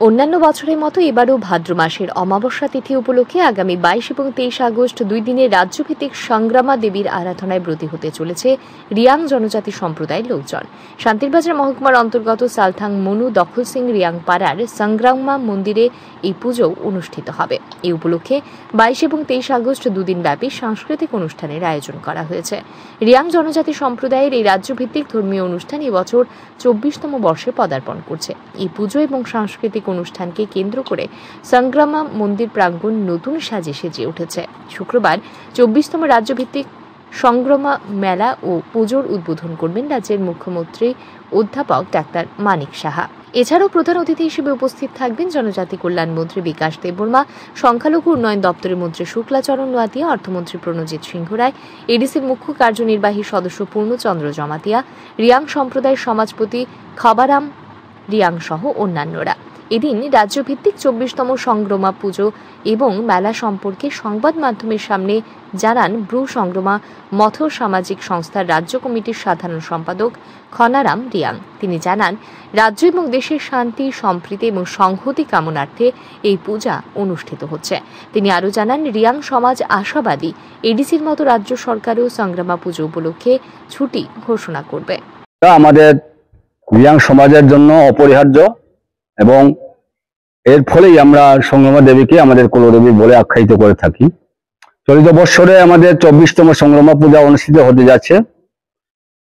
অন্যান্য বছরের মতো এবারও ভাদ্র মাসের অমাবস্যা তিথি উপলক্ষে আগামী 22 এবং 23 আগস্ট 2 দিনের রাজ্যভিত্তিক সংগ্রামা দেবীর আরাধনায় ব্রতী হতে চলেছে রিয়াং জনজাতি সম্প্রদায়ের লোকজন। শান্তিরবাজার মহকুমার অন্তর্গত সালথাং মনু দখল সিং রিয়াং পাড়ার সংগ্রামা মন্দিরে এই পুজো অনুষ্ঠিত হবে। এই উপলক্ষে 22 এবং 23 আগস্ট 2 দিন ব্যাপী সাংস্কৃতিক অনুষ্ঠানের আয়োজন করা হয়েছে। রিয়াং জনজাতি সম্প্রদায়ের এই রাজ্যভিত্তিক ধর্মীয় অনুষ্ঠান এবছর 24তম বর্ষে পদার্পণ করছে। এই পুজো এবং সাংস্কৃতিক অনুষ্ঠানকে কেন্দ্র করে সংগ্রামা মন্দির প্রাঙ্গণ নতুন সাজে সেজে উঠেছে। শুক্রবার 24তম রাজ্যভিত্তিক সংগ্রামা মেলা ও পুজোর উদ্বোধন করবেন রাজ্যের মুখ্যমন্ত্রী অধ্যাপক ডাক্তার মানিক সাহা। এছাড়াও প্রধান অতিথি হিসেবে উপস্থিত থাকবেন জনজাতি কল্যাণ মন্ত্রী বিকাশ দেববর্মা, সংখ্যালঘু উন্নয়ন দপ্তরের মন্ত্রী শুক্লাচরণ নোয়াতিয়া, অর্থমন্ত্রী প্রণজিৎ সিংহ রায়, এডিসির মুখ্য কার্যনির্বাহী সদস্য পূর্ণচন্দ্র জমাতিয়া, রিয়াং সম্প্রদায়ের সমাজপতি খবারাম রিয়াং সহ অন্যান্যরা। এদিন রাজ্যভিত্তিক 24তম সংগ্রামা পুজো এবং মেলা সম্পর্কে সংবাদ মাধ্যমের সামনে জানান ব্রু সংগ্রামা মথ সামাজিক সংস্থার রাজ্য কমিটির সাধারণ সম্পাদক খনারাম রিয়াং। তিনি জানান, রাজ্য এবং দেশের শান্তি, সম্প্রীতি এবং সংহতি কামনার্থে এই পূজা অনুষ্ঠিত হচ্ছে। তিনি আরও জানান, রিয়াং সমাজ আশাবাদী এডিসির মতো রাজ্য সরকারও সংগ্রামা পুজো উপলক্ষে ছুটি ঘোষণা করবে। আমাদের রিয়াং সমাজের জন্য অপরিহার্য এবং এর ফলেই আমরা সংগ্রামা দেবীকে আমাদের কুলদেবী বলে আখ্যায়িত করে থাকি। চলিত বৎসরে আমাদের 24তম সংগ্রামা পূজা অনুষ্ঠিত হতে যাচ্ছে।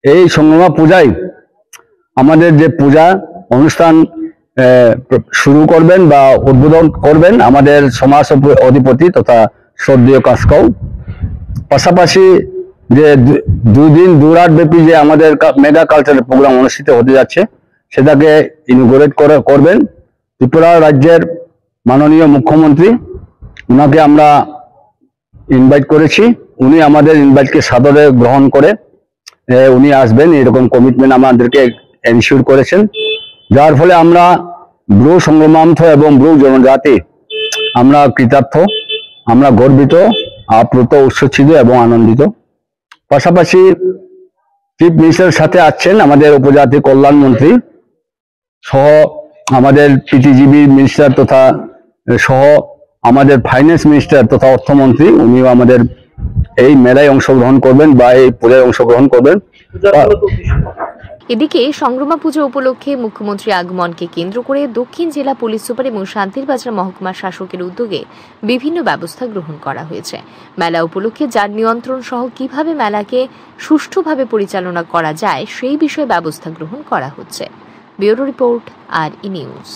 এই সংগ্রামা পূজায় আমাদের যে পূজা অনুষ্ঠান শুরু করবেন বা উদ্বোধন করবেন আমাদের সমাজ অধিপতি তথা শ্রদ্ধেয় কাসকাউ। পাশাপাশি যে 2 দিন 2 রাত ব্যাপী যে আমাদের মেগা কালচারাল প্রোগ্রাম অনুষ্ঠিত হতে যাচ্ছে সেটাকে ইনগুরেট করবেন ত্রিপুরা রাজ্যের মাননীয় মুখ্যমন্ত্রী। ওনাকে আমরা ইনভাইট করেছি, উনি আমাদের ইনভাইটকে সাদরে গ্রহণ করে উনি আসবেন এরকম কমিটমেন্ট আমাদেরকে এনশিওর করেছেন। যার ফলে আমরা ব্রু সংগ্রামান্থ এবং ব্রু জনজাতি আমরা কৃতার্থ, আমরা গর্বিত, আপ্লুত, উৎসিত এবং আনন্দিত। পাশাপাশি চিফ মিনিস্টারের সাথে আছেন আমাদের উপজাতি কল্যাণ মন্ত্রী সহ আমাদের পিটিজিবি মিনিস্টার তথা সহ আমাদের ফাইন্যান্স মিনিস্টার তথা অর্থমন্ত্রী, উনিও আমাদের এই মেলায় অংশগ্রহণ করবেন বা এই পূজায় অংশগ্রহণ করবেন। এদিকে সংগ্রামা পুজো উপলক্ষে মুখ্যমন্ত্রী আগমনকে কেন্দ্র করে দক্ষিণ জেলা পুলিশ সুপার এবং শান্তিরবাজার মহকুমা শাসকের উদ্যোগে বিভিন্ন ব্যবস্থা গ্রহণ করা হয়েছে। মেলা উপলক্ষে যান নিয়ন্ত্রণ সহ কিভাবে মেলাকে সুষ্ঠুভাবে পরিচালনা করা যায় সেই বিষয়ে ব্যবস্থা গ্রহণ করা হচ্ছে। ব্যুরো রিপোর্ট, আর ই নিউজ।